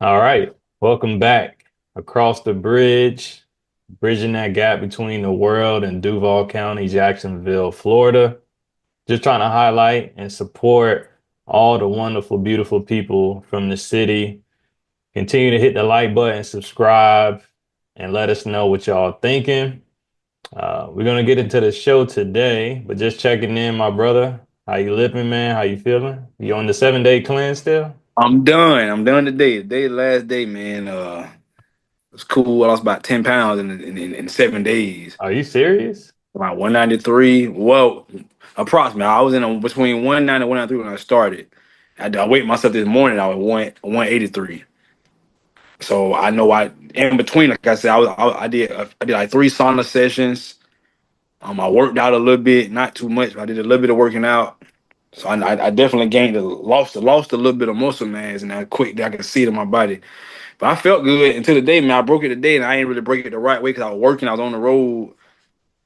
All right. Welcome back across the bridge, bridging that gap between the world and Duval County, Jacksonville, Florida. Just trying to highlight and support all the wonderful, beautiful people from the city. Continue to hit the like button, subscribe, and let us know what y'all thinking. We're gonna get into the show today, but just checking in, my brother. How you living, man? How you feeling? You on the 7-day cleanse still? I'm done. I'm done today. Today, the last day, man. It was cool. I lost about 10 pounds in 7 days. Are you serious? About 193. Well, approximately. I was between 190 and 193 when I started. I weighed myself this morning. I was 183. So I know I in between. Like I said, I did like 3 sauna sessions. I worked out a little bit, not too much, but I did a little bit of working out. So I definitely lost a little bit of muscle mass, and I could see it in my body. But I felt good until the day, man. I broke it today, and I ain't really break it the right way because I was working. I was on the road,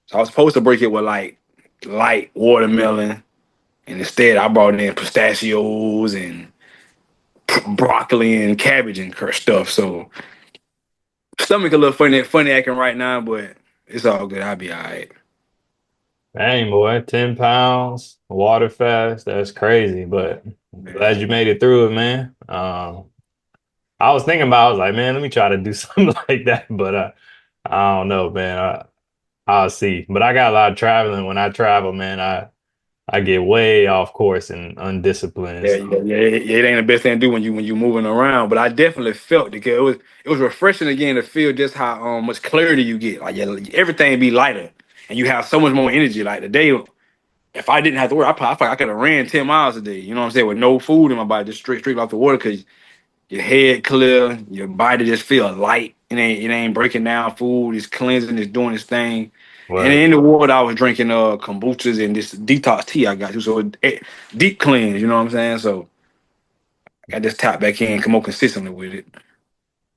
so I was supposed to break it with like light watermelon, and instead I brought in pistachios and broccoli and cabbage and stuff. So stomach a little funny acting right now, but it's all good. I'll be all right. Dang, boy, 10 pounds, water fast. That's crazy, but I'm glad you Man. made it through it, man. I was thinking about, I was like, man, let me try to do something like that, but I don't know, man. I'll see. But I got a lot of traveling. When I travel, man, I get way off course and undisciplined. Yeah, yeah, So yeah, it ain't the best thing to do when you moving around, but I definitely felt it. 'Cause it was refreshing again to feel just how much clarity you get. Like yeah, everything be lighter, and you have so much more energy. Like today, if I didn't have to work, I probably I could have ran 10 miles a day. You know what I'm saying? With no food in my body, just straight off the water, because your head clear, your body just feel light. It ain't breaking down food. It's cleansing. It's doing its thing. And word. in the water, I was drinking kombuchas and this detox tea I got too. So deep cleanse. You know what I'm saying? So. I just tap back in, come on consistently with it.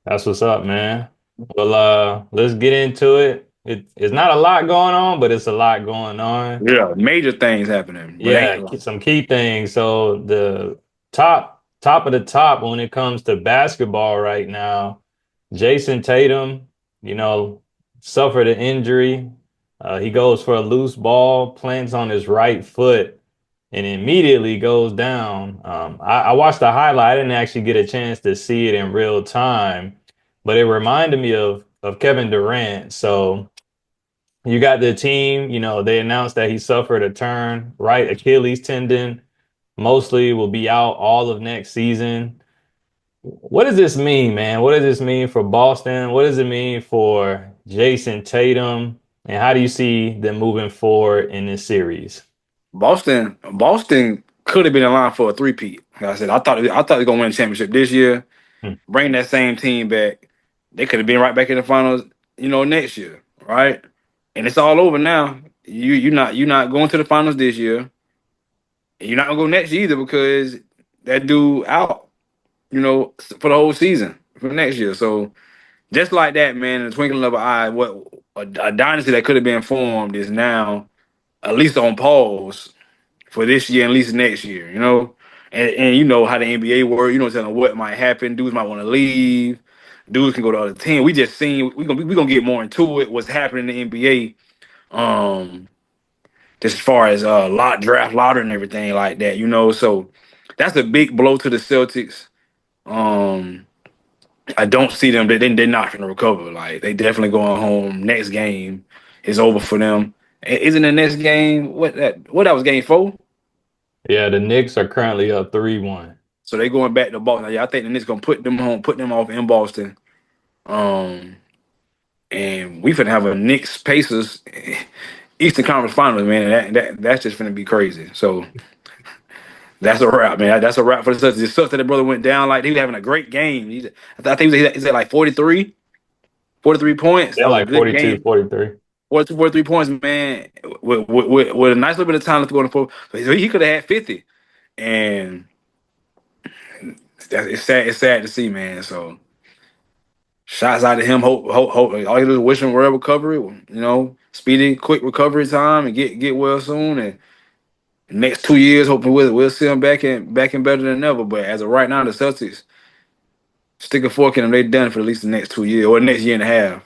That's what's up, man. Well, let's get into it. It's not a lot going on, but it's a lot going on. Yeah, major things happening, but ain't Yeah, a lot. some key things. So the top of the top when it comes to basketball right now, Jayson Tatum, you know, suffered an injury. He goes for a loose ball, plants on his right foot, and immediately goes down. I watched the highlight. I didn't actually get a chance to see it in real time, but it reminded me of Kevin Durant. So you got the team, they announced that he suffered a turn right Achilles tendon, mostly will be out all of next season. What does this mean, man? What does this mean for Boston? What does it mean for Jayson Tatum? And how do you see them moving forward in this series? Boston could have been in line for a three-peat. Like I said, I thought they were gonna win the championship this year. Hmm. Bring that same team back. They could have been right back in the finals, next year, right? And it's all over now. You're not going to the finals this year. And you're not gonna go next year either because that dude out, for the whole season for next year. So just like that, man, in the twinkling of an eye, what a dynasty that could have been formed is now at least on pause for this year and at least next year, And you know how the NBA works, telling what might happen. Dudes might want to leave. Dudes can go to other team. We just seen we gonna get more into it. What's happening in the NBA, just as far as draft lottery and everything like that, So that's a big blow to the Celtics. Um, I don't see them. They're not going to recover. Like they definitely going home. Next game is over for them. Isn't the next game what that was game 4? Yeah, the Knicks are currently up 3-1. So they going back to Boston. Yeah, I think the Knicks gonna put them home, put them off in Boston. Um, and we finna have a Knicks Pacers Eastern Conference Finals, man. That's just finna be crazy. So that's a wrap, man. That's a wrap for the Celtics. The sucks that the brother went down like he was having a great game. I think he's at like 43 points. They're That was a like good 42, game. 43. 43 points, man, with a nice little bit of time left to go in the fourth. So he could have had 50. And it's sad to see, man. So shots out to him. Hope. All you do is wish him real recovery, speedy, quick recovery time and get well soon. And next 2 years, hoping we'll see him back in better than ever. But as of right now, the Celtics, stick a fork in them. They done for at least the next 2 years or the next year and a half.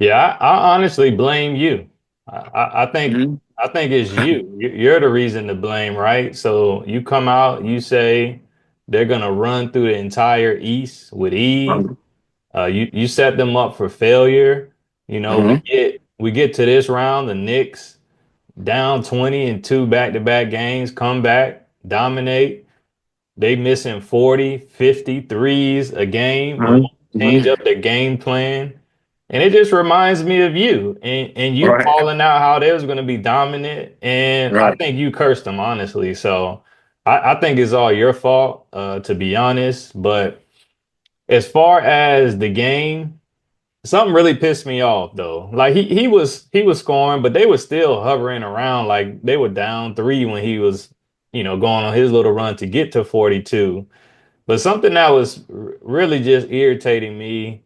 Yeah, I honestly blame you. Mm-hmm. I think it's you. You're the reason to blame, right? So you come out, you say they're gonna run through the entire East with ease. You set them up for failure. You know, Mm-hmm. we get to this round, the Knicks down 20 in two back-to-back games, come back, dominate. They missing 40, 50 threes a game, Mm-hmm. change Mm-hmm. up their game plan. And it just reminds me of you and you Right. calling out how they was going to be dominant. And I Right. think you cursed them, honestly. So I think it's all your fault, to be honest. But as far as the game, something really pissed me off though. Like he was scoring, but they were still hovering around like they were down three when he was, going on his little run to get to 42. But something that was really just irritating me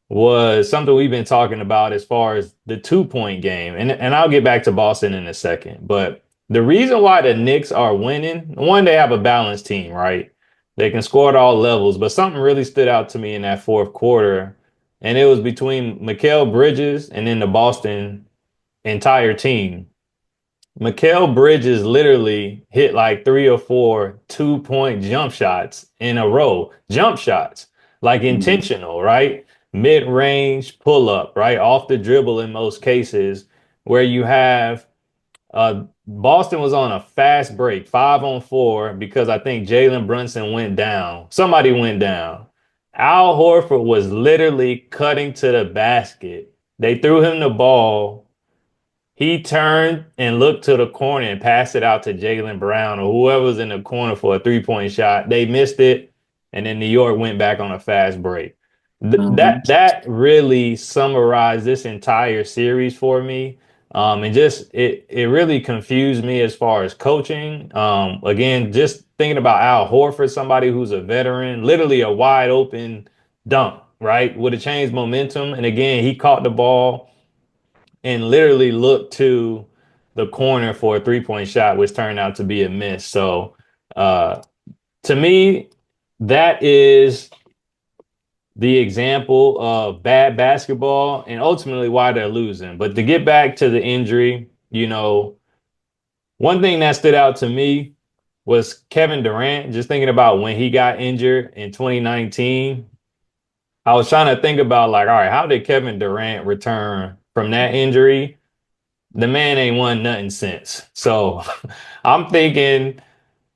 was something we've been talking about as far as the 2 point game. And I'll get back to Boston in a second. But the reason why the Knicks are winning, one, they have a balanced team, right? They can score at all levels, but something really stood out to me in that fourth quarter. And it was between Mikal Bridges and then the Boston entire team. Mikal Bridges literally hit like three or four 2 point jump shots in a row. Jump shots, like Mm-hmm. intentional, right? Mid range pull up, right? Off the dribble in most cases, where you have Boston was on a fast break, 5-on-4, because I think Jalen Brunson went down. Somebody went down. Al Horford was literally cutting to the basket. They threw him the ball. He turned and looked to the corner and passed it out to Jaylen Brown or whoever was in the corner for a 3 point shot. They missed it, and then New York went back on a fast break. Mm-hmm. That really summarized this entire series for me. And just it really confused me as far as coaching. Again, just thinking about Al Horford, somebody who's a veteran, literally a wide open dunk, right? Would have changed momentum. And again, he caught the ball and literally looked to the corner for a 3 point shot, which turned out to be a miss. So, uh, to me, that is the example of bad basketball and ultimately why they're losing. But to get back to the injury, one thing that stood out to me was Kevin Durant. Just thinking about when he got injured in 2019, I was trying to think about like, all right, how did Kevin Durant return from that injury? The man ain't won nothing since. So I'm thinking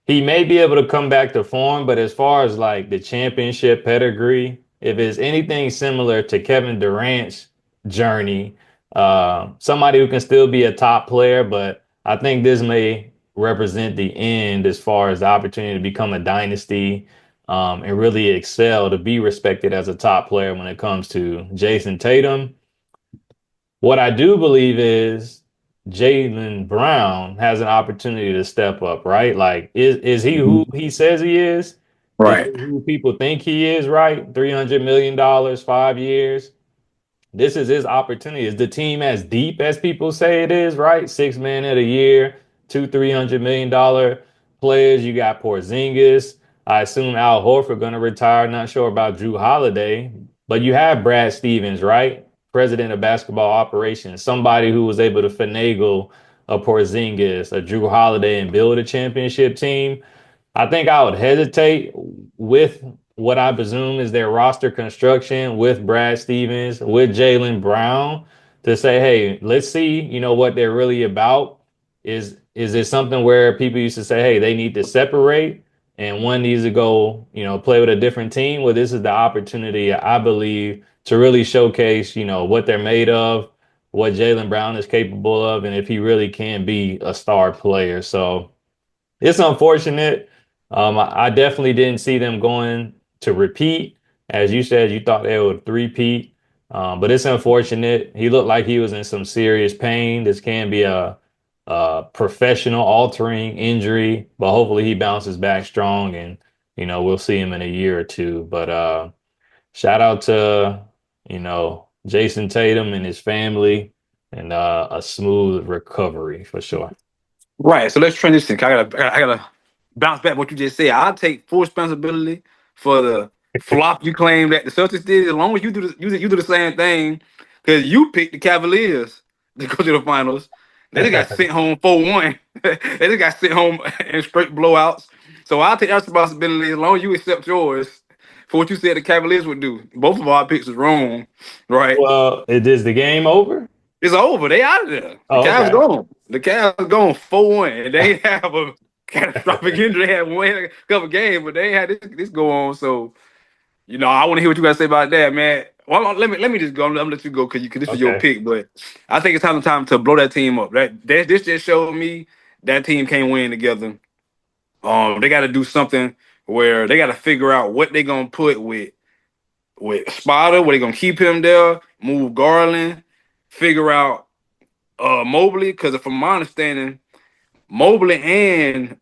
he may be able to come back to form, but as far as like the championship pedigree, if it's anything similar to Kevin Durant's journey, somebody who can still be a top player, but I think this may represent the end as far as the opportunity to become a dynasty, and really excel to be respected as a top player when it comes to Jayson Tatum. What I do believe is Jaylen Brown has an opportunity to step up, right? Like, is he who Mm-hmm. he says he is? Is he Right. who people think he is, right? $300 million, 5 years. This is his opportunity. Is the team as deep as people say it is, right? Six men of the year, two, $300 million players. You got Porzingis. I assume Al Horford going to retire. Not sure about Drew Holiday, but you have Brad Stevens, right? President of basketball operations, somebody who was able to finagle a Porzingis, a Drew Holiday, and build a championship team. I think I would hesitate with what I presume is their roster construction with Brad Stevens, with Jaylen Brown to say, hey, let's see, what they're really about. Is it something where people used to say, hey, they need to separate and one needs to go, play with a different team? Well, this is the opportunity, I believe, to really showcase, what they're made of, what Jaylen Brown is capable of, and if he really can be a star player. So it's unfortunate. I definitely didn't see them going to repeat. As you said, you thought they would three-peat. But it's unfortunate. He looked like he was in some serious pain. This can be a professional altering injury, but hopefully he bounces back strong and, we'll see him in a year or two. But shout out to, Jayson Tatum and his family and a smooth recovery for sure. Right. So let's transition. I gotta bounce back what you just said. I'll take full responsibility for the flop you claim that the Celtics did. As long as you do the same thing, because you picked the Cavaliers to go to the finals. They just got sent home 4-1. They just got sent home in straight blowouts. So I'll take that responsibility as long as you accept yours for what you said the Cavaliers would do. Both of our picks was wrong, right? Well, is the game over? It's over. They out of there. The Oh, Cavs okay. gone. The Cavs gone 4-1. And they ain't have a catastrophic injury. They had one a couple games, but they ain't had this go on. So I want to hear what you guys say about that, man. Well, let me just go. I'm gonna let you go because this was your Okay. pick. But I think it's time to blow that team up. This just showed me that team can't win together. They got to do something where they got to figure out what they gonna put with Spider. Where they gonna keep him there? Move Garland. Figure out Mobley, because from my understanding, Mobley and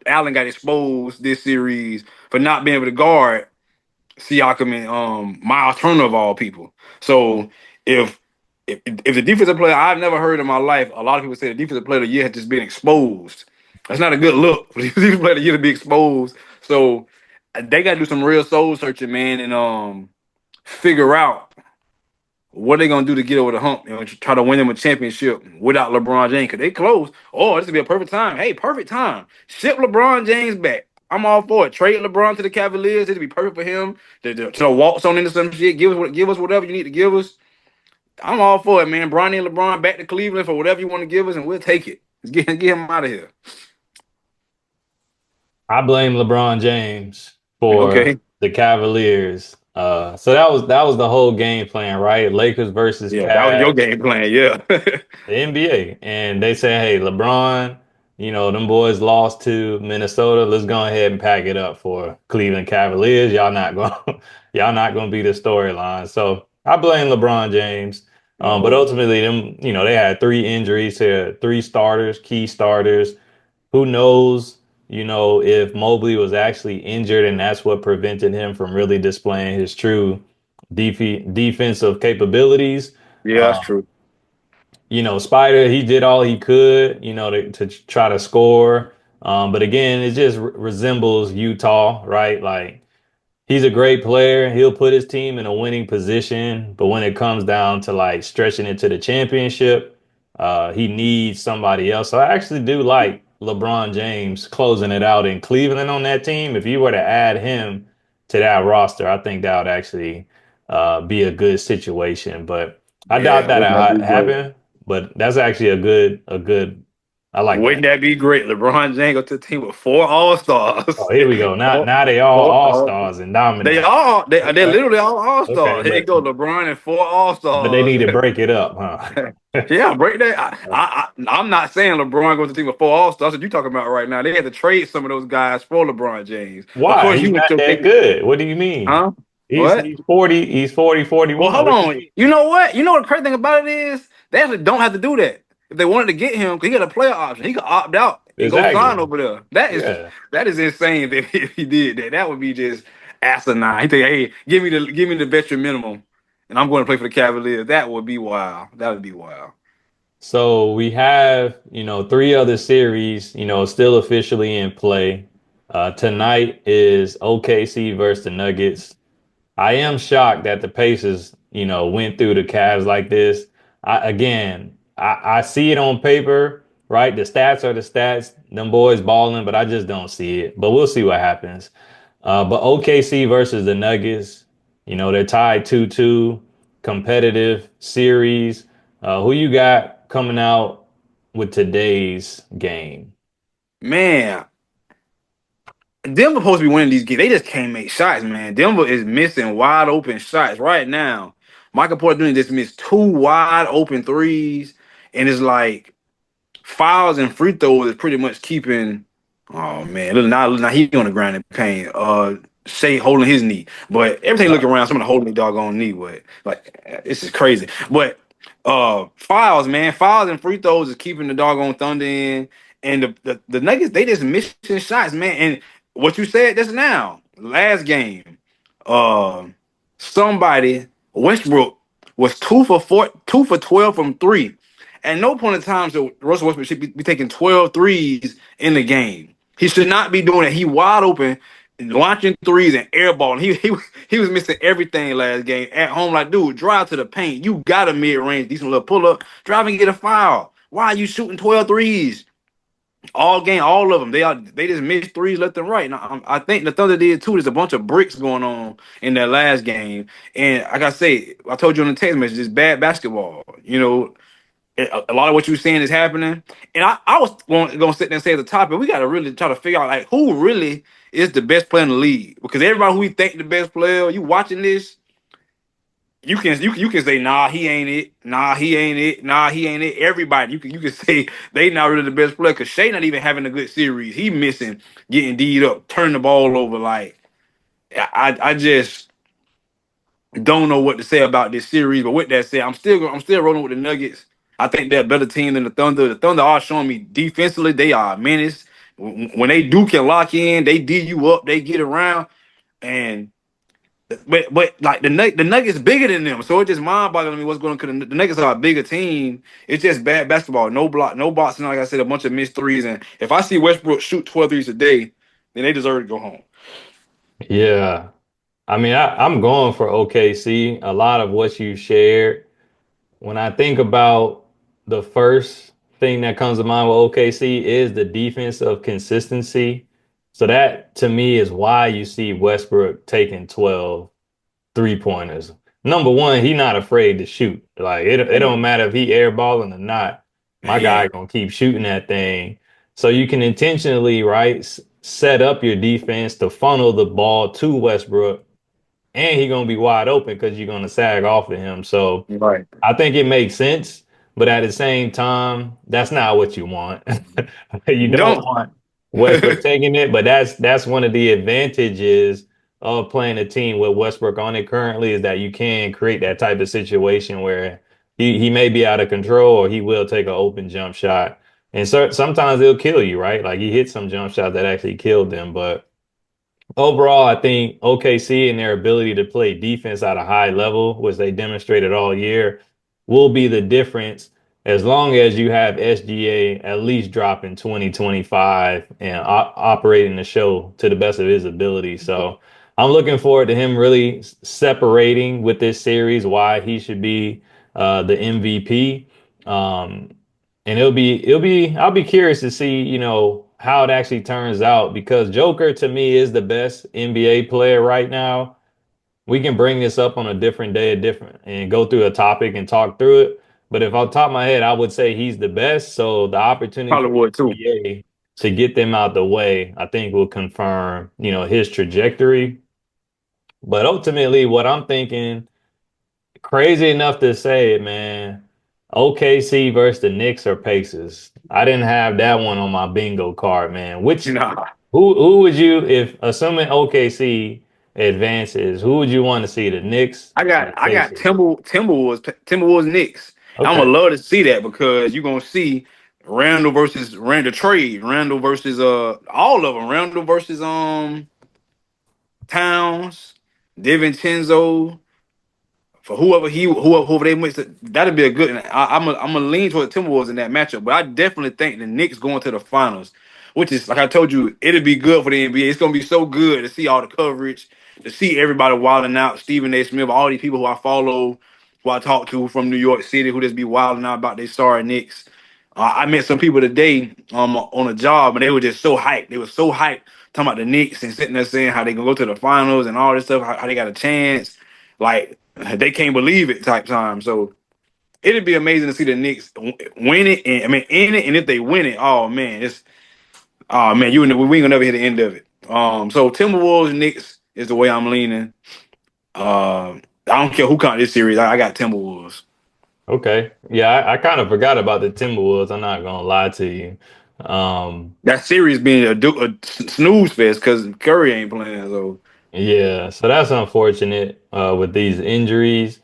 Allen got exposed this series for not being able to guard Siakam and Miles Turner of all people. So if if the defensive player, I've never heard in my life, a lot of people say the defensive player of the year has just been exposed. That's not a good look for the defensive player of the year to be exposed. So they got to do some real soul searching, man, and figure out what they gonna do to get over the hump and try to win them a championship without LeBron James? Because they close. Oh, this would be a perfect time. Hey, perfect time. Ship LeBron James back. I'm all for it. Trade LeBron to the Cavaliers. It'd be perfect for him to waltz on into some shit. Give us whatever you need to give us. I'm all for it, man. Bronny and LeBron back to Cleveland for whatever you want to give us, and we'll take it. Let's get him out of here. I blame LeBron James for Okay. the Cavaliers. So that was the whole game plan, right? Lakers versus Yeah, that was your Cavs, game plan. Yeah. the NBA, and they say, "Hey, LeBron, them boys lost to Minnesota. Let's go ahead and pack it up for Cleveland Cavaliers. Y'all not going, y'all not going to be the storyline." So I blame LeBron James. But Oh, ultimately, they had three injuries here, three starters, key starters. Who knows, if Mobley was actually injured and that's what prevented him from really displaying his true defensive capabilities. yeah, that's Um, true. Spider, he did all he could, to try to score. But again, it just resembles Utah, right? Like he's a great player. He'll put his team in a winning position, but when it comes down to like stretching it to the championship, he needs somebody else. So I actually do like LeBron James closing it out in Cleveland on that team. If you were to add him to that roster, I think that would actually be a good situation. But I doubt Yeah, that wouldn't that be great? happen. But that's actually a good. I like Wouldn't that. that be great? LeBron James go to the team with four All Stars. Oh, here we go. Now, four, now they all four all All- stars and they dominate. all they Okay. literally all Okay, stars. Here you go, LeBron and four All but they Stars. need to break it up, huh? Yeah, break that. I'm not saying LeBron goes to the team with four All Stars. What you talking about right now? They had to trade some of those guys for LeBron James. Of Why? course, you He's went not to that good. What do you mean? huh? He's What? he's 40, he's 40, Well, 41. hold What do you on. mean? You know what? You know what the crazy thing about it is? They actually don't have to do that. If they wanted to get him, because he got a player option, he could opt out and go sign Exactly. over there. That is Yeah. that is insane that if he did that. That would be just asinine. He think, hey, give me the veteran minimum, and I'm going to play for the Cavaliers. That would be wild. That would be wild. So we have, three other series, still officially in play. Tonight is OKC versus the Nuggets. I am shocked that the Pacers, went through the Cavs like this. I see it on paper, right? The stats are the stats. Them boys balling, but I just don't see it. But we'll see what happens. But OKC versus the Nuggets, they're tied 2-2, competitive series. Who you got coming out with today's game? Man, Denver supposed to be winning these games. They just can't make shots, man. Denver is missing wide open shots right now. Michael Porter Jr. just missed two wide open threes, and it's like fouls and free throws is pretty much keeping. Oh man, look now he on the ground in pain. Shea holding his knee, but everything looking around, someone holding the doggone knee. But like this is crazy. But fouls, man, fouls and free throws is keeping the doggone Thunder in, and the Nuggets they just missing shots, man. And what you said just now, last game, uh, somebody Westbrook was 2 for 12 from three. At no point in time should Russell Westbrook should be taking 12 threes in the game. He should not be doing it. He wide open. launching threes and airballing. He was missing everything last game at home. Like, dude, drive to the paint. You got a mid range, decent little pull up, drive and get a foul. Why are you shooting 12 threes all game? All of them. They just missed threes left and right. And I think the Thunder did too. There's a bunch of bricks going on in that last game. And like I say, I told you on the text message, it's bad basketball. You know, a lot of what you're saying is happening. And I was going to sit there and say at the top, we got to really try to figure out like who really is the best player in the league. Because everybody who we think the best player, you watching this, you can say nah he ain't it, nah he ain't it, nah he ain't it. Everybody you can say they not really the best player because Shea not even having a good series. He missing, getting D'd up, turning the ball over. Like I just don't know what to say about this series. But with that said, I'm still rolling with the Nuggets. I think they're a better team than the Thunder. The Thunder are showing me defensively they are a menace. When they do can lock in, they D you up, they get around, and but like the Nuggets bigger than them, so it's just mind boggling me what's going on. Because the Nuggets are a bigger team. It's just bad basketball. No block, no boxing. Like I said, a bunch of missed threes. And if I see Westbrook shoot 12 threes a day, then they deserve to go home. Yeah. I mean, I'm going for OKC. A lot of what you shared. When I think about the first thing that comes to mind with OKC is the defense of consistency. So that to me is why you see Westbrook taking 12 3-pointers. Number one, he not afraid to shoot. Like it don't matter if he airballing or not. My Yeah, guy gonna keep shooting that thing. So you can intentionally, right, set up your defense to funnel the ball to Westbrook, and he gonna be wide open because you're gonna sag off of him. So right. I think it makes sense, but at the same time, that's not what you want. You don't Don't. want Westbrook taking it, but that's one of the advantages of playing a team with Westbrook on it currently is that you can create that type of situation where he may be out of control or he will take an open jump shot. And so sometimes it'll kill you, right? Like he hit some jump shots that actually killed them, but overall, I think OKC and their ability to play defense at a high level, which they demonstrated all year, will be the difference as long as you have SGA at least dropping 20, 25 and operating the show to the best of his ability. So I'm looking forward to him really separating with this series why he should be the MVP. Um, and I'll be curious to see, how it actually turns out because Joker to me is the best NBA player right now. We can bring this up on a different day, a different and go through a topic and talk through it. But if off the top of my head, I would say he's the best. So the opportunity for Probably the would too. NBA to get them out the way, I think will confirm, his trajectory. But ultimately, what I'm thinking crazy enough to say it, man. OKC versus the Knicks or Pacers. I didn't have that one on my bingo card, man. Nah, Who would you, if assuming OKC advances, who would you want to see, the Knicks I or got the I got Pacers? Timberwolves Knicks. I'm Okay. gonna love to see that because you're gonna see Randall versus Randall trade, Randall versus all of them, Randall versus Towns, DiVincenzo, for whoever they went to, that'd be a good. I'm gonna lean toward the Timberwolves in that matchup, but I definitely think the Knicks going to the finals, which is like I told you, it'll be good for the NBA. It's gonna be so good to see all the coverage, to see everybody wilding out. Stephen A. Smith, all these people who I follow, who I talk to from New York City, who just be wilding out about their sorry Knicks. I met some people today on a job, and they were just so hyped. They were so hyped talking about the Knicks and sitting there saying how they gonna go to the finals and all this stuff, how they got a chance. Like they can't believe it type time. So it'd be amazing to see the Knicks win it, and I mean in it. And if they win it, we ain't gonna never hit the end of it. So Timberwolves Knicks is the way I'm leaning. I don't care who count this series. I got Timberwolves. Okay. Yeah, I kind of forgot about the Timberwolves. I'm not gonna lie to you. Um, That series being a snooze fest because Curry ain't playing. So Yeah, so that's unfortunate with these injuries.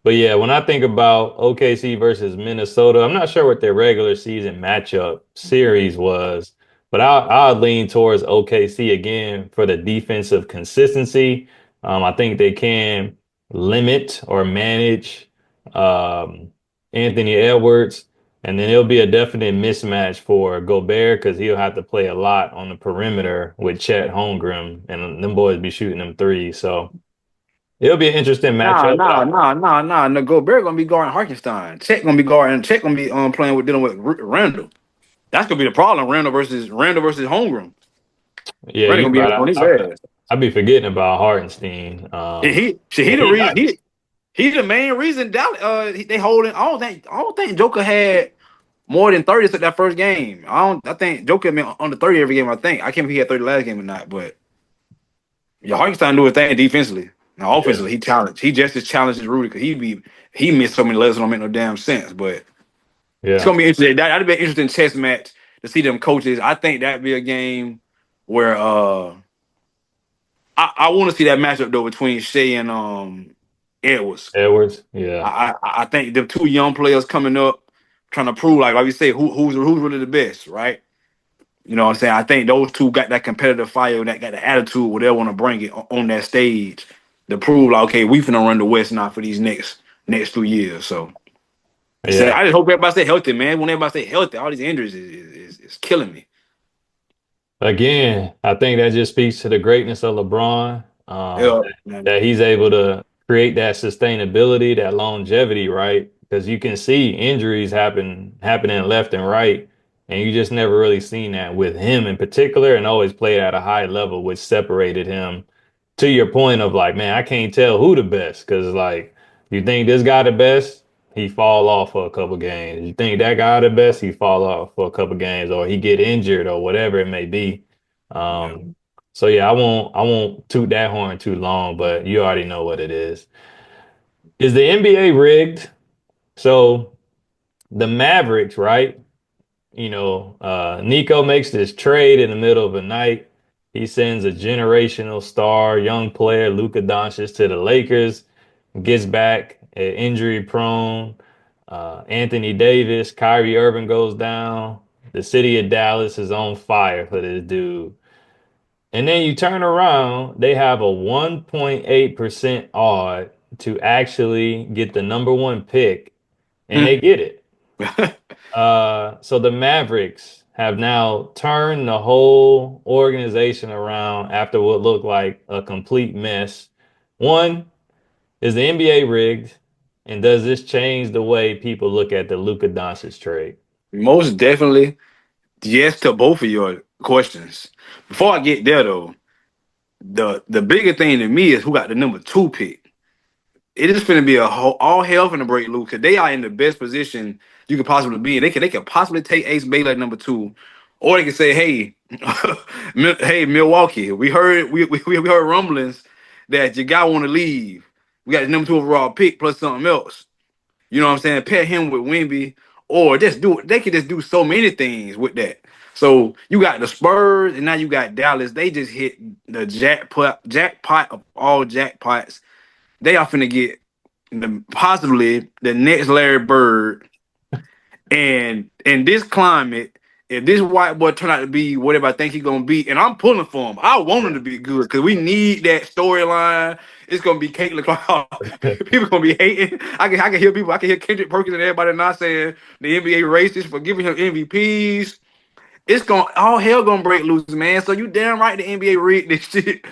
But yeah, when I think about OKC versus Minnesota, I'm not sure what their regular season matchup series was, but I'll lean towards OKC again for the defensive consistency. I think they can limit or manage um, Anthony Edwards. And then it'll be a definite mismatch for Gobert because he'll have to play a lot on the perimeter with Chet Holmgren, and them boys be shooting them threes. So it'll be an interesting Nah, matchup. But nah, nah, nah, nah. No, Gobert gonna be guarding Hartenstein. Chet gonna be guarding. Chet gonna be playing with dealing with Randall. That's gonna be the problem. Randall versus Holmgren. yeah, Randall you gonna be right. on his ass. I be forgetting about Hartenstein. He And the he reason nice. he the main reason Dallas they holding. I don't think Joker had more than 30 at that first game. I think Joker been under 30 every game. I think I can't remember if he had 30 last game or not. But yeah, Hartenstein do his thing defensively. Now Yeah, offensively, he challenged. He just as challenged as Rudy because he missed so many lessons that don't make no damn sense. But it's yeah, gonna be interesting. That'd be an interesting chess match to see them coaches. I think that'd be a game where I want to see that matchup though between Shea and Edwards. Edwards. Yeah, I think the two young players coming up trying to prove like we say who's really the best, right? You know what I'm saying? I think those two got that competitive fire, that got the attitude where they want to bring it on that stage to prove like, okay, we finna run the West now for these next 2 years. So yeah. I just hope everybody stay healthy, man. When everybody stay healthy, all these injuries is killing me. Again, I think that just speaks to the greatness of LeBron, Yeah, man. that he's able to create that sustainability, that longevity, right? Because you can see injuries happening left and right, and you just never really seen that with him in particular, and always played at a high level, which separated him to your point of like, man, I can't tell who the best because like you think this guy the best, he fall off for a couple games. You think that guy the best, he fall off for a couple games, or he get injured or whatever it may be. Yeah. Um, so yeah, I won't toot that horn too long, but you already know what it is. Is the NBA rigged? So the Mavericks, right? Nico makes this trade in the middle of the night. He sends a generational star, young player, Luka Doncic, to the Lakers. Gets back injury prone. Anthony Davis, Kyrie Irving goes down. The city of Dallas is on fire for this dude. And then you turn around, they have a 1.8% odd to actually get the number one pick, and they Hmm. get it. So the Mavericks have now turned the whole organization around after what looked like a complete mess. One, is the NBA rigged? And does this change the way people look at the Luka Doncic trade? Most definitely yes to both of your questions. Before I get there though, the bigger thing to me is who got the number two pick. It is going to be all hell finna break loose because they are in the best position you could possibly be in. They could possibly take Ace Baylor at number two, or they could say, "Hey, hey, Milwaukee, we heard rumblings that your guy want to leave. We got the number two overall pick plus something else. You know what I'm saying? Pair him with Wimby, or just do it. They could just do so many things with that. So you got the Spurs, and now you got Dallas. They just hit the jackpot of all jackpots. They are finna get possibly the next Larry Bird. And in this climate, if this white boy turn out to be whatever I think he's gonna be, and I'm pulling for him, I want him to be good because we need that storyline. It's gonna be Caitlin Clark. People gonna be hating. I can hear people. I can hear Kendrick Perkins and everybody not saying the NBA racist for giving him MVPs. It's gonna all hell gonna break loose, man. So you damn right the NBA rigged this shit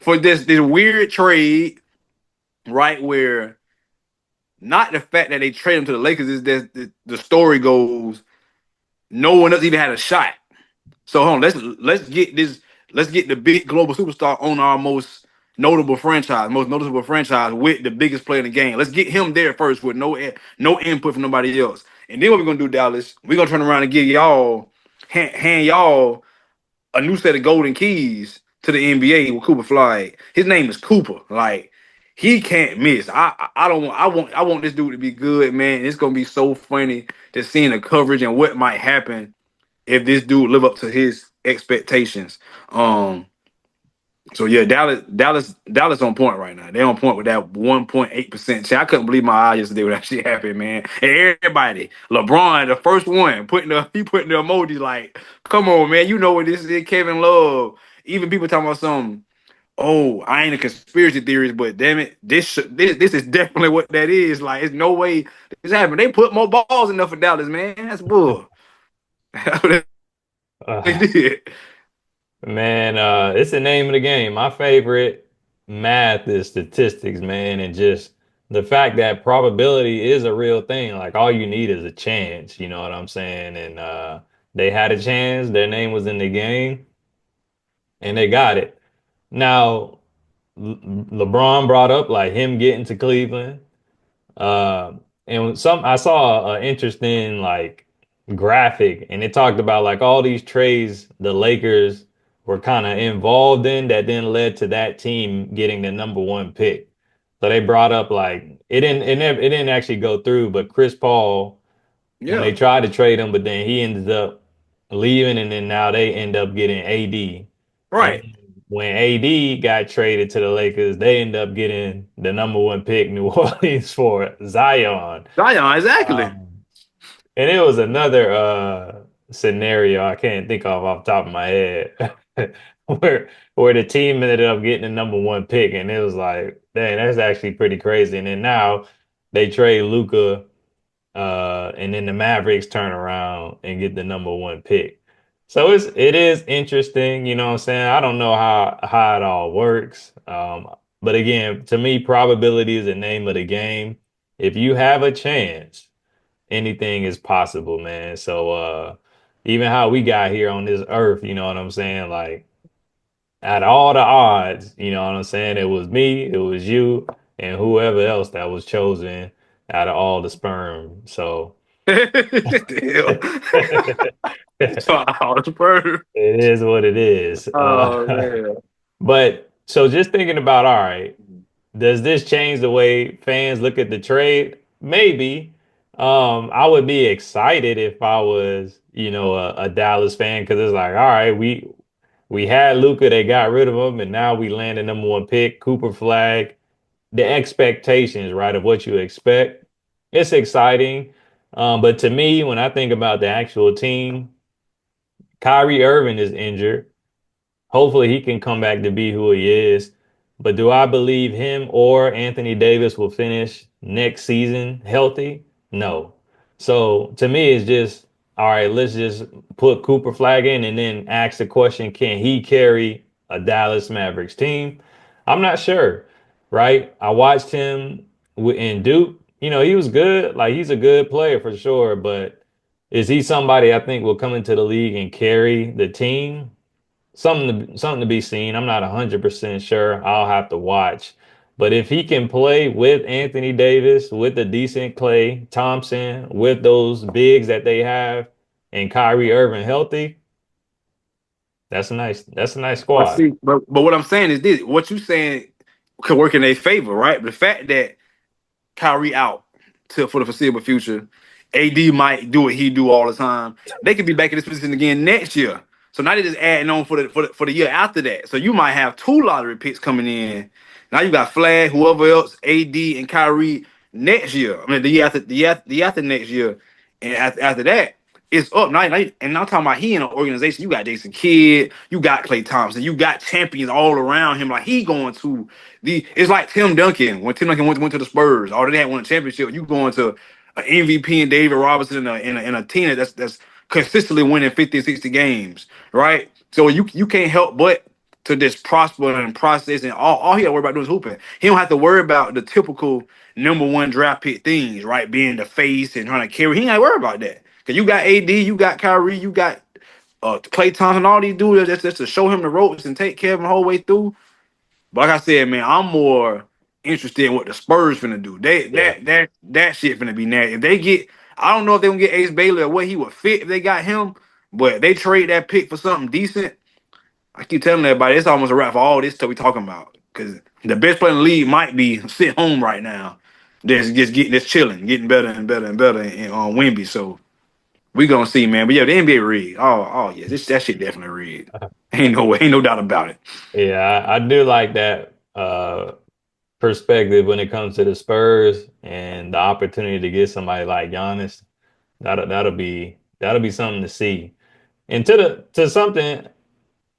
for this weird trade, right? Where not the fact that they trade him to the Lakers is that the story goes no one else even had a shot. So hold on, let's get this. Let's get the big global superstar on our most notable franchise, most noticeable franchise with the biggest player in the game. Let's get him there first with no input from nobody else. And then what we're gonna do, Dallas? We're gonna turn around and give y'all hand y'all a new set of golden keys to the NBA with Cooper Flagg. His name is Cooper. Like he can't miss. I don't want I want this dude to be good, man. It's gonna be so funny to seeing the coverage and what might happen if this dude live up to his expectations. So yeah, Dallas on point right now. They on point with that 1.8%. I couldn't believe my eyes yesterday when that shit happened, man. And everybody, LeBron, the first one, putting the emojis like, come on, man, you know what this is, Kevin Love. Even people talking about some. Oh, I ain't a conspiracy theorist, but damn it, this is definitely what that is. Like, it's no way this happened. They put more balls enough for Dallas, man. That's bull. That's what they Uh, did. Man, it's the name of the game. My favorite math is statistics, man, and just the fact that probability is a real thing. Like all you need is a chance, you know what I'm saying? And they had a chance, their name was in the game, and they got it. Now, LeBron brought up like him getting to Cleveland. Uh, and some I saw an interesting like graphic, and it talked about like all these trades the Lakers were kind of involved in that then led to that team getting the number one pick. So they brought up like it didn't actually go through, but Chris Paul when they Yeah, tried to trade him, but then he ended up leaving, and then now they end up getting AD. And right. when AD got traded to the Lakers, they end up getting the number one pick, New Orleans, for Zion. Zion, exactly. Um, and it was another scenario I can't think of off the top of my head where the team ended up getting the number one pick, and it was like, dang, that's actually pretty crazy. And then now they trade Luca and then the Mavericks turn around and get the number one pick. So it is interesting, you know what I'm saying? I don't know how it all works. But again, to me, probability is the name of the game. If you have a chance, anything is possible, man. So even how we got here on this earth, you know what I'm saying? Like out of all the odds, you know what I'm saying? It was me, it was you, and whoever else that was chosen out of all the sperm. So Damn. Oh, Spurs. it is what it is. Oh man. But so just thinking about, all right, does this change the way fans look at the trade? Maybe. I would be excited if I was, you know, a Dallas fan because it's like, all right, we had Luca, they got rid of him, and now we landed number one pick, Cooper Flagg. The expectations, right, of what you expect. It's exciting. But to me, when I think about the actual team, Kyrie Irving is injured. Hopefully he can come back to be who he is. But do I believe him or Anthony Davis will finish next season healthy? No. So to me, it's just, all right, let's just put Cooper Flag in and then ask the question, can he carry a Dallas Mavericks team? I'm not sure, right? I watched him in Duke. You know, he was good. Like he's a good player for sure, but is he somebody I think will come into the league and carry the team? Something to be seen. I'm not 100% sure. I'll have to watch. But if he can play with Anthony Davis, with a decent Clay Thompson, with those bigs that they have, and Kyrie Irving healthy, that's a nice But squad. see, but what I'm saying is this: what you saying could work in their favor, right? The fact that Kyrie out for the foreseeable future. AD might do what he do all the time. They could be back in this position again next year. So now they're just adding on for the year after that. So you might have two lottery picks coming in. Now you got Flag, whoever else, AD and Kyrie next year. I mean the year after next year, and after that. It's up now, and now I'm talking about he in an organization. You got Jason Kidd, you got Klay Thompson, you got champions all around him. Like he going to it's like Tim Duncan when Tim Duncan went to the Spurs. All they had won a championship. You going to an MVP and David Robinson in a team that's consistently winning 50, 60 games, right? So you can't help but to just prosper and process, and all he got to worry about doing is hooping. He don't have to worry about the typical number one draft pick things, right? Being the face and trying to carry. He ain't got to worry about that. Cause you got AD, you got Kyrie, you got Klay Thompson, all these dudes just to show him the ropes and take care of him the whole way through. But like I said, man, I'm more interested in what the Spurs finna do. They Yeah. that shit finna be nasty. If they get, I don't know if they gonna get Ace Bailey or what he would fit if they got him, but they trade that pick for something decent. I keep telling everybody it's almost a wrap for all this stuff we talking about. Because the best player in the league might be sitting home right now, just getting just chilling, getting better and better and better on Wimby. So we gonna see, man. But yeah, the NBA rigged. Oh yeah, that shit definitely rigged. Ain't no way, ain't no doubt about it. Yeah, I do like that perspective when it comes to the Spurs and the opportunity to get somebody like Giannis. That'll be something to see. And to something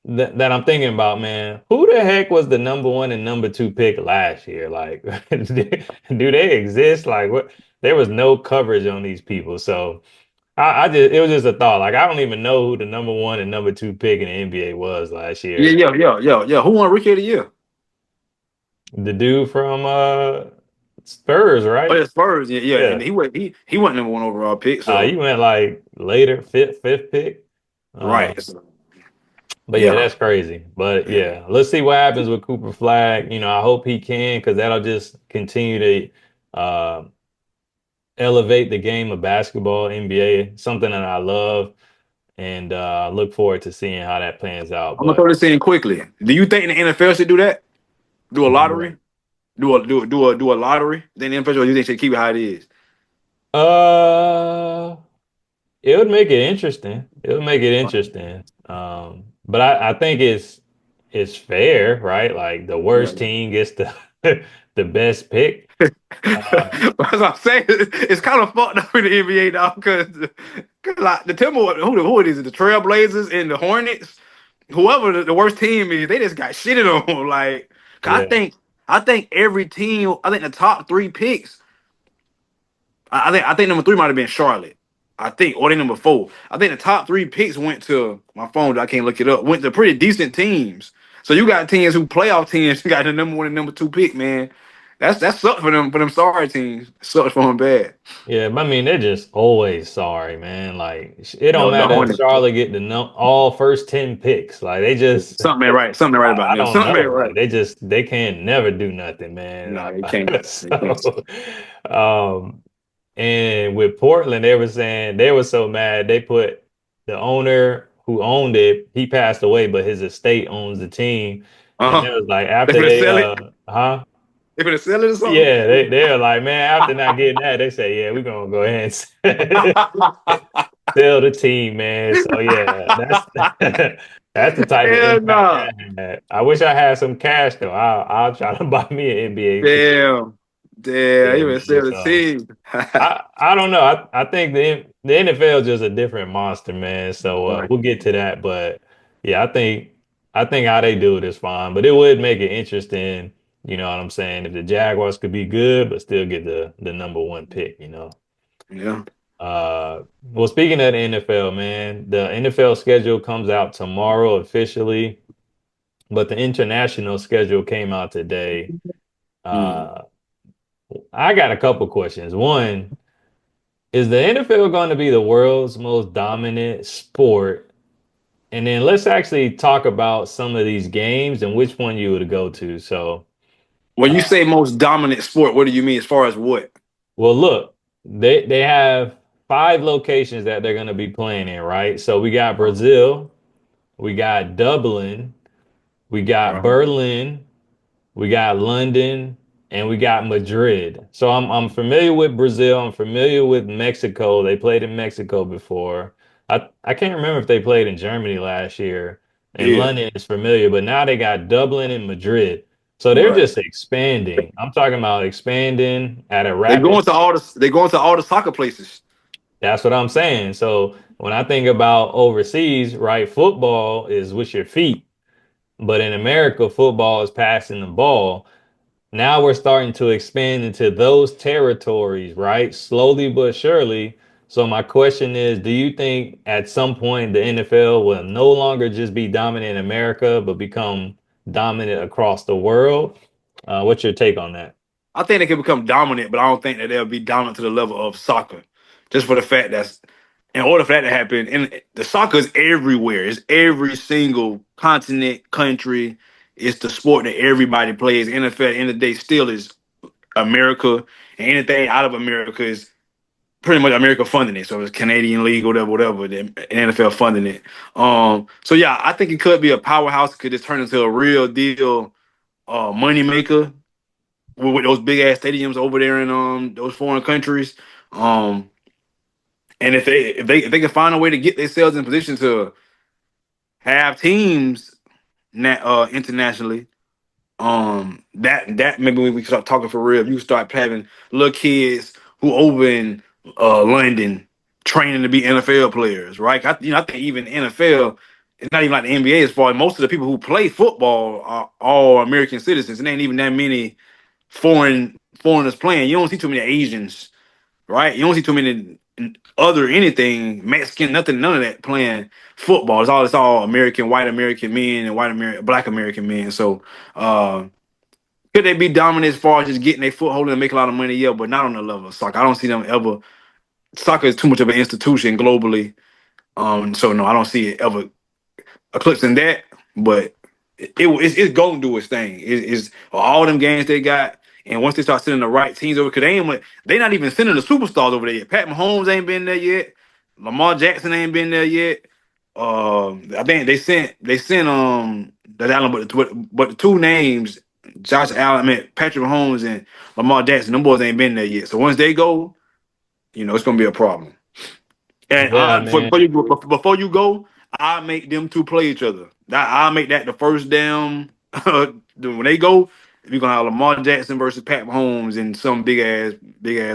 that I'm thinking about, man. Who the heck was the number one and number two pick last year? Like, do they exist? Like, what? There was no coverage on these people, so I just it was just a thought. Like, I don't even know who the number one and number two pick in the NBA was last Yeah, year. yeah, yeah, yeah, yeah. Who won Rookie of the Year? The dude from Spurs, Oh, right? yeah, Spurs. Yeah, yeah. And Yeah. he wasn't number one overall pick. He So went like later, fifth pick. right. Um, So, but yeah, yeah. that's crazy. But Yeah. yeah, let's see what happens with Cooper Flagg. I hope he can because that'll just continue to uh, elevate the game of basketball, NBA, something that I love, and look forward to seeing how that plans out. I'm gonna But throw this in quickly. Do you think the NFL should do that? Do a do what? lottery? Do a lottery? Then the NFL, or you think they should keep it how it is? Uh, it would make it interesting. It would make it interesting. But I think it's fair, right? Like the Yeah. worst team gets the the best pick. Uh, As I'm saying, it's kind of fucked up in the NBA now because like the Timberwolves, who it is, the Trailblazers and the Hornets, whoever the worst team is, they just got shitted on. Like, 'cause yeah, I think every team, I think the top three picks, I think number three might have been Charlotte. I think, or they number four. I think the top three picks went to my phone. I can't look it up. Went to pretty decent teams. So you got teams who playoff teams. You got the number one and number two pick, man. That sucks for them sorry teams. Sucks for them bad. yeah. But I mean, they're just always sorry, man. Like it don't The matter if Hornets. Charlotte get the no, all first 10 picks. Like they just Something ain't right. Something ain't right about I them. don't Something know. ain't right. Like they can't never do nothing, man. No, they can't. They can't. So um and with Portland, they were saying they were so mad they put the owner who owned it, he passed away, but his estate owns the team. And it Uh-huh. was like They after gonna they sell it. huh? They gonna sell it or something. Yeah, they're like, man, after not getting that, they say, yeah, we're gonna go ahead and sell the team, man. So yeah, that's that's the type of Hell impact no. that had. I wish I had some cash though. I'll try to buy me an NBA team. Damn. Damn. Yeah, You gonna man. sell the So team. I don't know. I think the NFL is just a different monster, man. So Right. we'll get to that, but yeah, I think how they do it is fine, but it would make it interesting. You know what I'm saying? If the Jaguars could be good, but still get the number one pick. Yeah. Well, speaking of the NFL, man, the NFL schedule comes out tomorrow officially, but the international schedule came out today. Mm. Uh, I got a couple questions. One, is the NFL going to be the world's most dominant sport? And then let's actually talk about some of these games and which one you would go to. So, When you uh, say most dominant sport, what do you mean as far as what? well, look, they have five locations that they're going to be playing in, right? So we got Brazil, we got Dublin, we got Uh-huh. Berlin, we got London, and we got Madrid. So I'm familiar with Brazil. I'm familiar with Mexico. They played in Mexico before. I can't remember if they played in Germany last year. And Yeah. London is familiar, but now they got Dublin and Madrid. So they're Right. just expanding. I'm talking about expanding at a They rapid. going to all the soccer places. That's what I'm saying. So when I think about overseas, right, football is with your feet, but in America, football is passing the ball. Now we're starting to expand into those territories, right? Slowly but surely. So my question is, do you think at some point the NFL will no longer just be dominant in America, but become dominant across the world? What's your take on that? I think they can become dominant, but I don't think that they'll be dominant to the level of soccer. Just for the fact that in order for that to happen, and the soccer is everywhere. It's every single continent, country. It's the sport that everybody plays. NFL, at the end of the day, still is America, and anything out of America is pretty much America funding it. So it's Canadian League, whatever, whatever. The NFL funding it. So yeah, I think it could be a powerhouse. It could just turn into a real deal money maker with those big ass stadiums over there in those foreign countries. Um, and if they can find a way to get themselves in position to have teams internationally, that maybe we can start talking for real. You start having little kids who over in London training to be NFL players, right? I think even NFL. it's not even like the NBA as far as most of the people who play football are all American citizens. It ain't even that many foreigners playing. You don't see too many Asians, right? You don't see too many other anything Mexican, nothing, none of that playing football. It's all American, white American men and black American men. So could they be dominant as far as just getting their foothold and make a lot of money? Yeah, but not on the level of soccer. I don't see them ever. Soccer is too much of an institution globally. So no, I don't see it ever eclipsing that, but it's gonna do its thing. It's all them games they got, and once they start sending the right teams over, because they not even sending the superstars over there yet. Pat Mahomes ain't been there yet. Lamar Jackson ain't been there yet. I think they sent that Allen, but the two names, Josh Allen, I mean Patrick Mahomes and Lamar Jackson, them boys ain't been there yet. So once they go, it's gonna be a problem. And Yeah, man. before you go, I make them two play each other. I make that the first damn when they go. We're gonna have Lamar Jackson versus Pat Mahomes in some big ass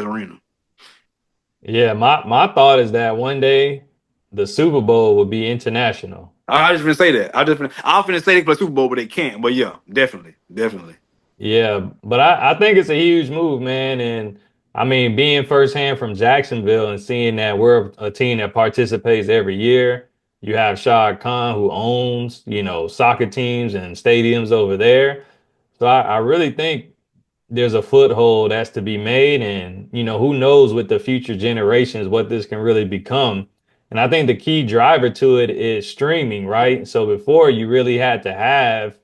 arena. Yeah, my thought is that one day the Super Bowl will be international. I just gonna say that. I'm finna say they play Super Bowl, but they can't. But yeah, definitely, definitely. Yeah, but I think it's a huge move, man. And I mean, being firsthand from Jacksonville and seeing that we're a team that participates every year. You have Shad Khan who owns, soccer teams and stadiums over there. So I really think there's a foothold that's to be made. And, who knows with the future generations what this can really become. And I think the key driver to it is streaming, right? So before you really had to have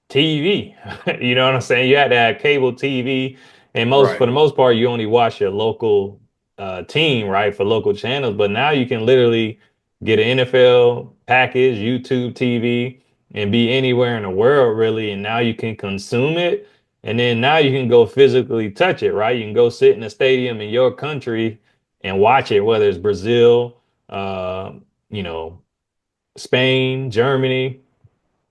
TV. You know what I'm saying? You had to have cable TV, and for Right. the most part, you only watch your local team, right, for local channels. But now you can literally get an NFL package, YouTube TV, and be anywhere in the world, really. And now you can consume it, and then now you can go physically touch it, right? You can go sit in a stadium in your country and watch it, whether it's Brazil, you know, Spain, Germany,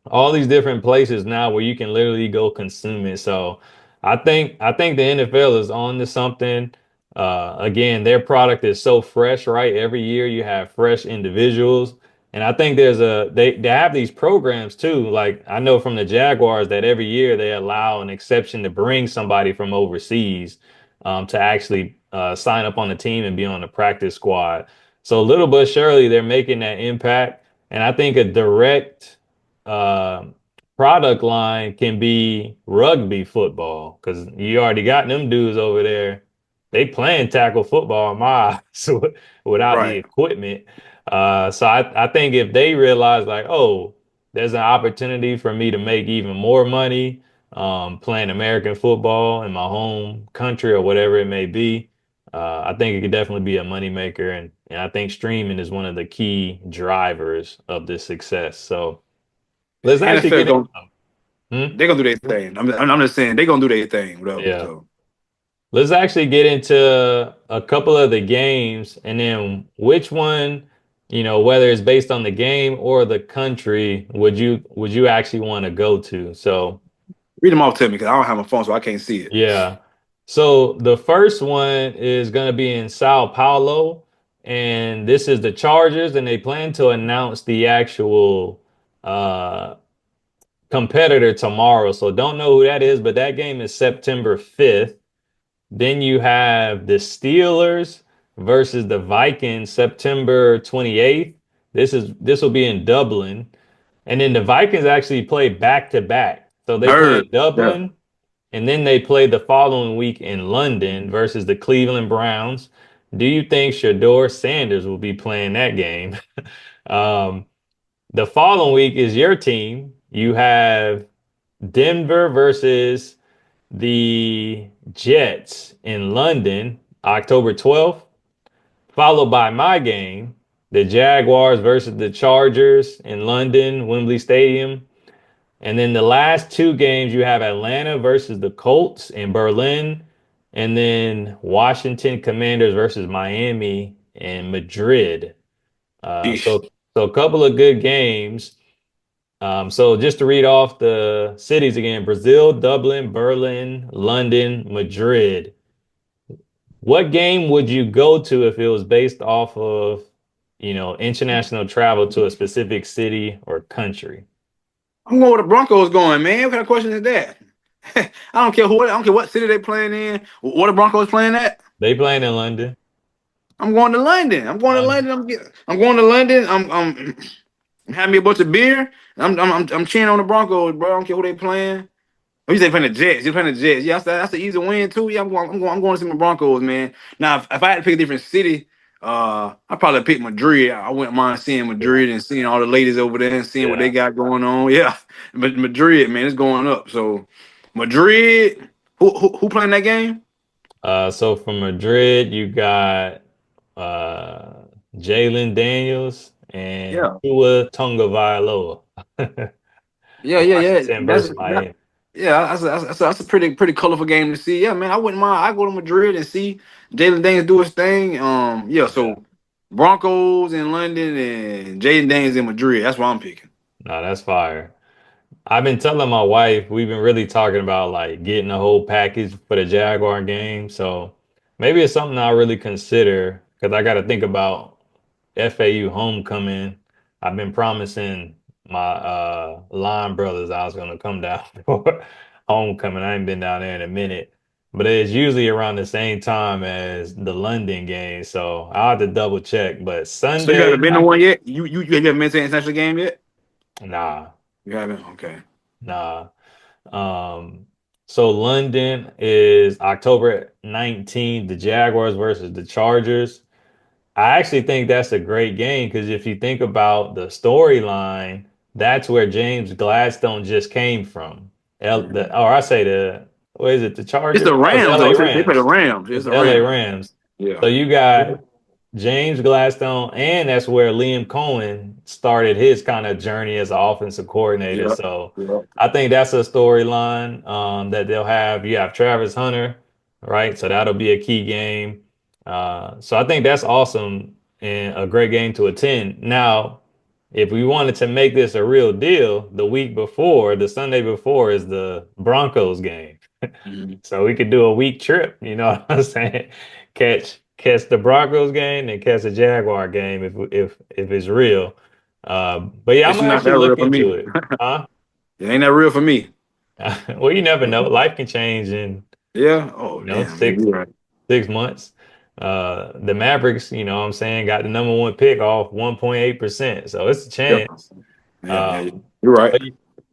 all these different places now where you can literally go consume it. So I think the NFL is on to something. Again, their product is so fresh, right? Every year you have fresh individuals. And I think they have these programs too. Like I know from the Jaguars that every year they allow an exception to bring somebody from overseas to actually sign up on the team and be on the practice squad. So little but surely they're making that impact. And I think a direct uh, product line can be rugby football because you already got them dudes over there. They playing tackle football in my eyes without the Right. equipment. So I think if they realize like, oh, there's an opportunity for me to make even more money playing American football in my home country or whatever it may be, I think it could definitely be a moneymaker. And I think streaming is one of the key drivers of this success. So let's actually NFL get going in. they're gonna do their thing. I'm just saying they're gonna do their thing, whatever. Yeah. So Let's actually get into a couple of the games and then which one, whether it's based on the game or the country, would you actually want to go to? So, read them off to me because I don't have my phone, so I can't see it. yeah. So the first one is going to be in Sao Paulo, and this is the Chargers, and they plan to announce the actual uh competitor tomorrow. So don't know who that is, but that game is September 5th. Then you have the Steelers versus the Vikings September 28th. This will be in Dublin. And then the Vikings actually play back to back. So they play in Heard. Yeah. Dublin and then they play the following week in London versus the Cleveland Browns. Do you think Shador Sanders will be playing that game? Um, the following week is your team. You have Denver versus the Jets in London, October 12th, followed by my game, the Jaguars versus the Chargers in London, Wembley Stadium. And then the last two games, you have Atlanta versus the Colts in Berlin, and then Washington Commanders versus Miami in Madrid. Uh, Sheesh. so, so a couple of good games. So just to read off the cities again, Brazil, Dublin, Berlin, London, Madrid. What game would you go to if it was based off of, international travel to a specific city or country. I'm going where the Broncos going, man. What kind of question is that? I don't care who. I don't care what city they playing in. What the Broncos playing at? They playing in London. I'm going to London. I'm going to London. London. I'm going to London. I'm having me a bunch of beer. I'm cheering on the Broncos, bro. I don't care who they playing. Oh, you say playing the Jets? You're playing the Jets. Yeah, that's an easy win too. Yeah, I'm going to see my Broncos, man. Now, if I had to pick a different city, I'd probably pick Madrid. I wouldn't mind seeing Madrid and seeing all the ladies over there and seeing what they Yeah. got going on. Yeah, but Madrid, man, it's going up. So Madrid, who playing that game? So from Madrid, you got uh Jalen Daniels and Yeah, Tua Tagovailoa. yeah. Washington versus That, Miami. yeah, that's a pretty colorful game to see. Yeah, man, I wouldn't mind. I go to Madrid and see Jalen Daniels do his thing. Yeah, Yeah. so Broncos in London and Jalen Daniels in Madrid. That's what I'm picking. No, that's fire. I've been telling my wife we've been really talking about like getting a whole package for the Jaguar game. So maybe it's something I'll really consider because I got to think about FAU homecoming. I've been promising my line brothers I was gonna come down for homecoming. I ain't been down there in a minute. But it's usually around the same time as the London game. So I'll have to double check. But So you haven't Sunday, been to one yet? You haven't been to an international game yet? nah, You haven't? Okay. nah. Um, so London is October 19th, the Jaguars versus the Chargers. I actually think that's a great game because if you think about the storyline, that's where James Gladstone just came from. Mhm. Or I say what is it, the It's Chargers? the No, it's Rams though. LA They play the Rams. Rams. It's It's the LA Rams. Rams. Yeah. So you got James Gladstone, and that's where Liam Cohen started his kind of journey as an offensive coordinator. Yeah. So Yeah. I think that's a storyline that they'll have. You have Travis Hunter, right? So that'll be a key game. So I think that's awesome and a great game to attend. Now, if we wanted to make this a real deal, the week before, the Sunday before, is the Broncos game. Mhm. So we could do a week trip, you know what I'm saying? Catch the Broncos game and catch the Jaguar game if it's real. But yeah, I'm It's gonna not actually that real look for into me. it. Huh? It ain't that real for me. Well, you never know. Life can change in, Yeah. Oh damn. Yeah, six you're right. 6 months. The Mavericks, you know what I'm saying, got the number one pick off 1.8%. So it's a Yeah. chance. Yeah. Um, You're right. but,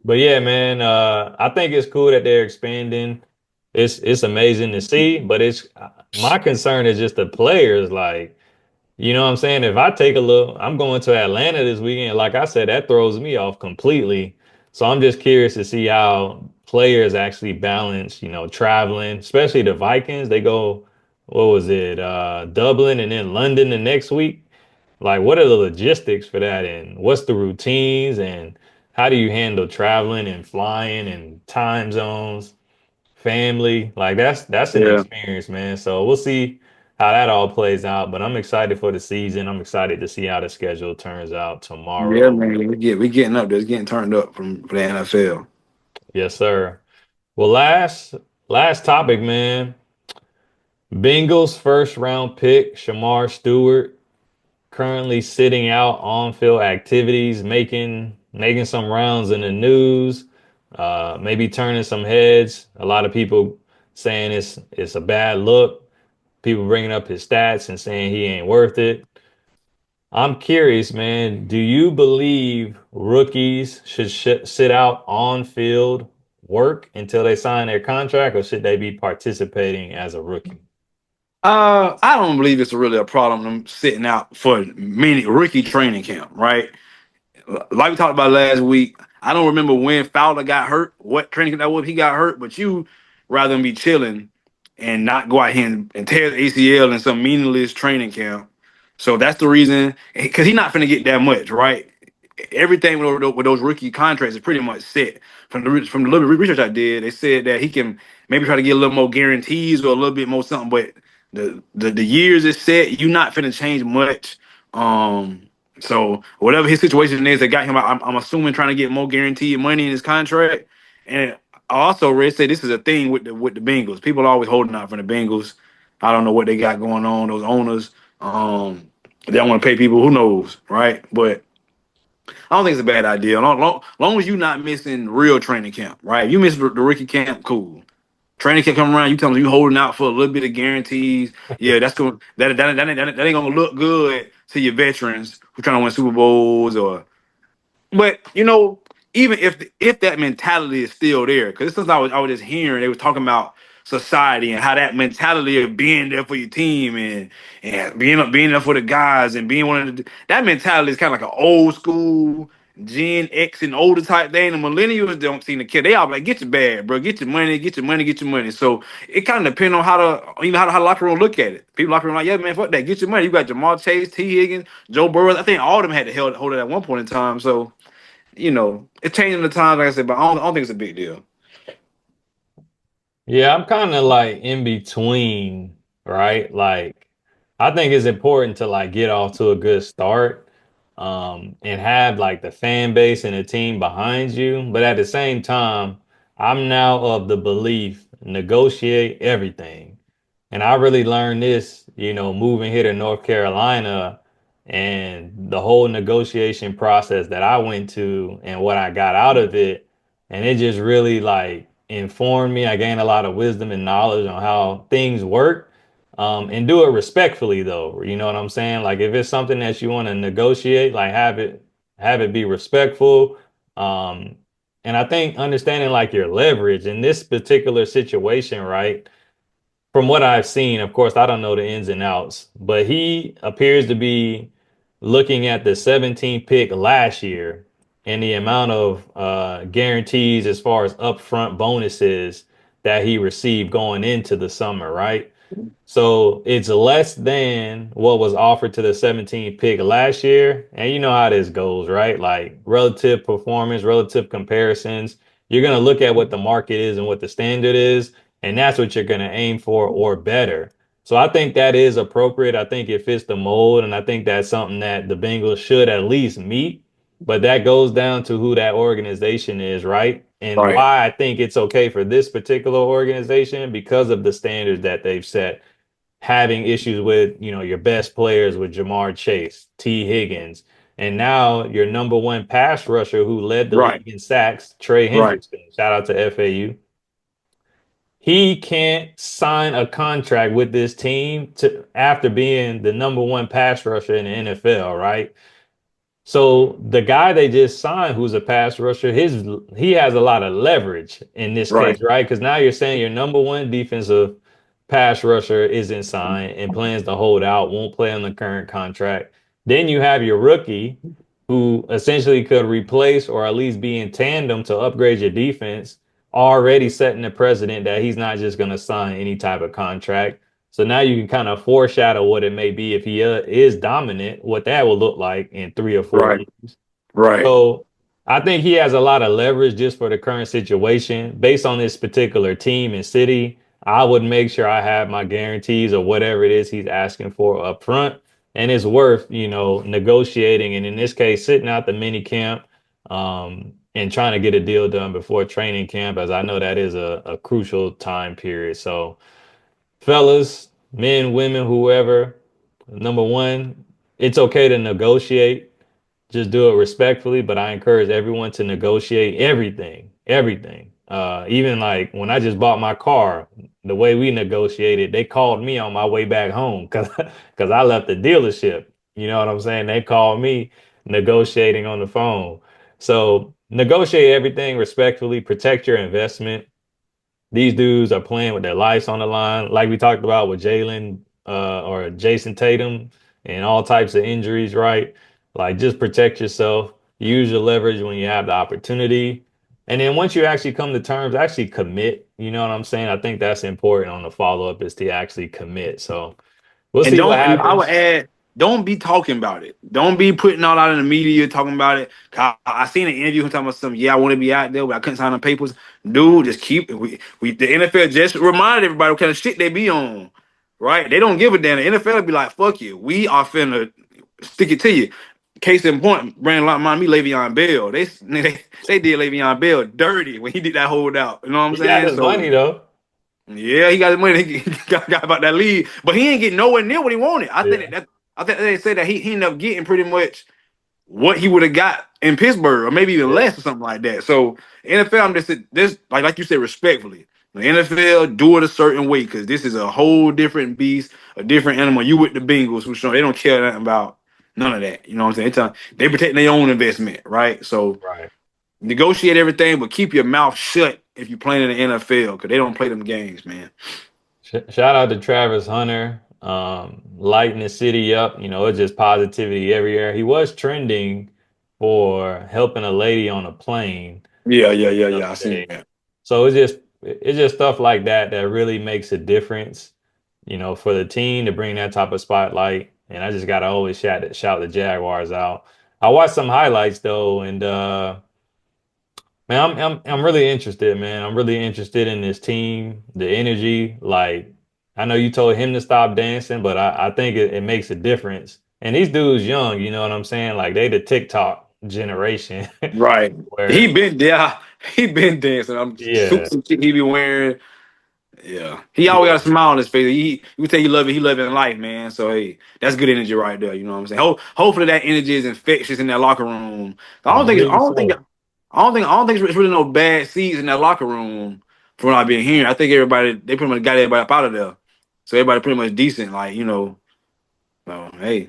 but yeah, man, I think it's cool that they're expanding. It's amazing to see, but it's my concern is just the players. Like, you know what I'm saying? If I take a look, I'm going to Atlanta this weekend. Like I said, that throws me off completely. So I'm just curious to see how players actually balance, traveling, especially the Vikings. They go, what was it, Dublin and then London the next week. Like, what are the logistics for that? And what's the routines? And how do you handle traveling and flying and time zones? Family. Like that's an Yeah. experience, man. So we'll see how that all plays out. But I'm excited for the season. I'm excited to see how the schedule turns out Yeah, tomorrow. man. We getting up there. It's getting turned up for the NFL. Yes, sir. Well, last topic, man. Bengals first round pick, Shamar Stewart, currently sitting out on field activities, making some rounds in the news, maybe turning some heads. A lot of people saying it's a bad look. People bringing up his stats and saying he ain't worth it. I'm curious, man. Do you believe rookies should sit out on field work until they sign their contract, or should they be participating as a rookie? I don't believe it's really a problem them sitting out for many rookie training camp, right? Like we talked about last week, I don't remember when Fowler got hurt, what training camp that was he got hurt, but you rather than be chilling and not go out here and tear the ACL in some meaningless training camp. So that's the reason, because he's not going to get that much, right? Everything with those rookie contracts is pretty much set. From the little research I did, they said that he can maybe try to get a little more guarantees or a little bit more something, but the years is set. You're not finna change much. Um, so whatever his situation is, that got him. I'm assuming trying to get more guaranteed money in his contract. And I also read say this is a thing with the Bengals. People are always holding out for the Bengals. I don't know what they got going on. Those owners. They don't want to pay people. Who knows, right? But I don't think it's a bad idea. Long as you're not missing real training camp, right? If you miss the rookie camp, cool. Training camp come around, you tell them you holding out for a little bit of guarantees. Yeah, that's going that ain't gonna look good to your veterans who trying to win Super Bowls or but even if that mentality is still there, because since I was just hearing they were talking about society and how that mentality of being there for your team and being there for the guys and being one of that mentality is kind of like an old school Gen X and older type thing. The millennials don't seem to care. They all like, get your bag, bro, get your money, get your money, get your money. So it kind of depends on how how the locker room look at it. People locker room like, yeah, man, fuck that, get your money. You got Jahmal Chase, T Higgins, Joe Burrow. I think all of them had to hold it at one point in time. So it's changing the times, like I said, but I don't think it's a big deal. Yeah, I'm kind of like in between, right? Like, I think it's important to like get off to a good start, and have like the fan base and the team behind you. But at the same time, I'm now of the belief negotiate everything. And I really learned this, moving here to North Carolina and the whole negotiation process that I went to and what I got out of it. And it just really like informed me. I gained a lot of wisdom and knowledge on how things work. And do it respectfully though. You know what I'm saying? Like if it's something that you want to negotiate, like have it be respectful. Um, and I think understanding like your leverage in this particular situation, right? From what I've seen, of course, I don't know the ins and outs, but he appears to be looking at the 17th pick last year and the amount of guarantees as far as upfront bonuses that he received going into the summer, right? So it's less than what was offered to the 17th pick last year. And you know how this goes, right? Like relative performance, relative comparisons. You're going to look at what the market is and what the standard is, and that's what you're going to aim for or better. So I think that is appropriate. I think it fits the mold, and I think that's something that the Bengals should at least meet. But that goes down to who that organization is, right? And Right, why I think it's okay for this particular organization because of the standards that they've set, having issues with, your best players with Jamar Chase, T. Higgins, and now your number one pass rusher who led the right, league in sacks, Trey right, Hendrickson. Shout out to FAU. He can't sign a contract with this team to after being the number one pass rusher in the NFL, right? So the guy they just signed, who's a pass rusher, he has a lot of leverage in this right, case, right? Because now you're saying your number one defensive pass rusher isn't signed and plans to hold out, won't play on the current contract. Then you have your rookie, who essentially could replace or at least be in tandem to upgrade your defense, already setting the precedent that he's not just going to sign any type of contract. So now you can kind of foreshadow what it may be if he is dominant, what that will look like in 3 or 4 right, games. right. So I think he has a lot of leverage just for the current situation. Based on this particular team and city, I would make sure I have my guarantees or whatever it is he's asking for up front. And it's worth, negotiating. And in this case, sitting out the mini camp, and trying to get a deal done before training camp, as I know that is a crucial time period. So, fellas, men, women, whoever, number one, it's okay to negotiate. Just do it respectfully, but I encourage everyone to negotiate everything, everything. Even like when I just bought my car, the way we negotiated, they called me on my way back home because I left the dealership. You know what I'm saying? They called me negotiating on the phone. So negotiate everything respectfully, protect your investment. These dudes are playing with their lives on the line, like we talked about with Jalen or Jayson Tatum and all types of injuries, right? Like just protect yourself, use your leverage when you have the opportunity. And then once you actually come to terms, actually commit. You know what I'm saying? I think that's important on the follow up is to actually commit. So we'll And see what don't. I would happens. add, don't be talking about it. Don't be putting all out in the media talking about it. I seen an interview him talking about something. Yeah, I want to be out there, but I couldn't sign the papers. Dude, just keep. We the NFL just reminded everybody what kind of shit they be on. Right? They don't give a damn. The NFL be like, fuck you. We are finna stick it to you. Case in point, brand like mind me, Le'Veon Bell. They did Le'Veon Bell dirty when he did that holdout. You know what I'm He got saying? his money So though. yeah, he got his money. He got about that lead, but he ain't getting nowhere near what he wanted. I think Yeah. that I think they said that he ended up getting pretty much what he would have got in Pittsburgh, or maybe even Yeah, less or something like that. So NFL, I'm just this like you said, respectfully. The NFL do it a certain way because this is a whole different beast, a different animal. You with the Bengals, who show they don't care nothing about none of that. You know what I'm saying? They protect their own investment, right? So right. negotiate everything, but keep your mouth shut if you're playing in the NFL because they don't play them games, man. Shout out to Travis Hunter, lighting the city up. You know, it's just positivity everywhere. He was trending for helping a lady on a plane Yeah, yeah, yeah, the yeah. I other seen day. that. So it's just stuff like that that really makes a difference, you know, for the team to bring that type of spotlight. And I just gotta always shout the Jaguars out. I watched some highlights though, and man, I'm really interested, man. I'm really interested in this team, the energy. Like, I know you told him to stop dancing, but I think it makes a difference. And these dudes young, you know what I'm saying? Like they the TikTok generation Right. where He been there. He been dancing. I'm yeah, suits and shit he be wearing. Yeah, he always got yeah, a smile on his face. You tell you love it. He loving life, man. So hey, that's good energy right there. You know what I'm saying? Hopefully that energy is infectious in that locker room. I I don't think. I believe don't think. so. I don't think it's really no bad seeds in that locker room from what I've been hearing. I think everybody they pretty much got everybody up out of there. So everybody pretty much decent. Like So hey,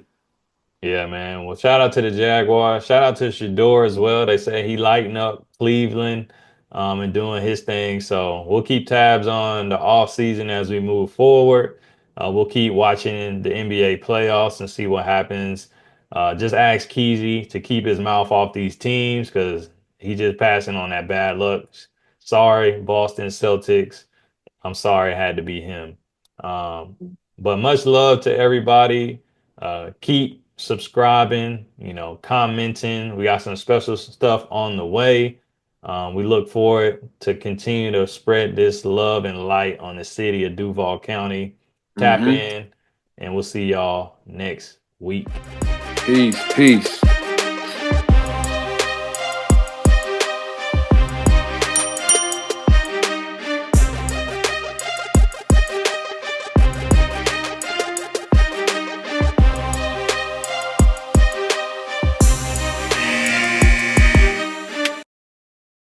Yeah, man. Well, shout out to the Jaguars. Shout out to Shador as well. They say he lighting up Cleveland and doing his thing. So we'll keep tabs on the off season as we move forward. We'll keep watching the NBA playoffs and see what happens. Just ask Keezy to keep his mouth off these teams because he just passing on that bad luck. Sorry, Boston Celtics. I'm sorry it had to be him. Um, but much love to everybody. Keep subscribing, you know, commenting. We got some special stuff on the way. We look forward to continue to spread this love and light on the city of Duval County. Tap mm-hmm. in, and we'll see y'all next week. Peace, peace.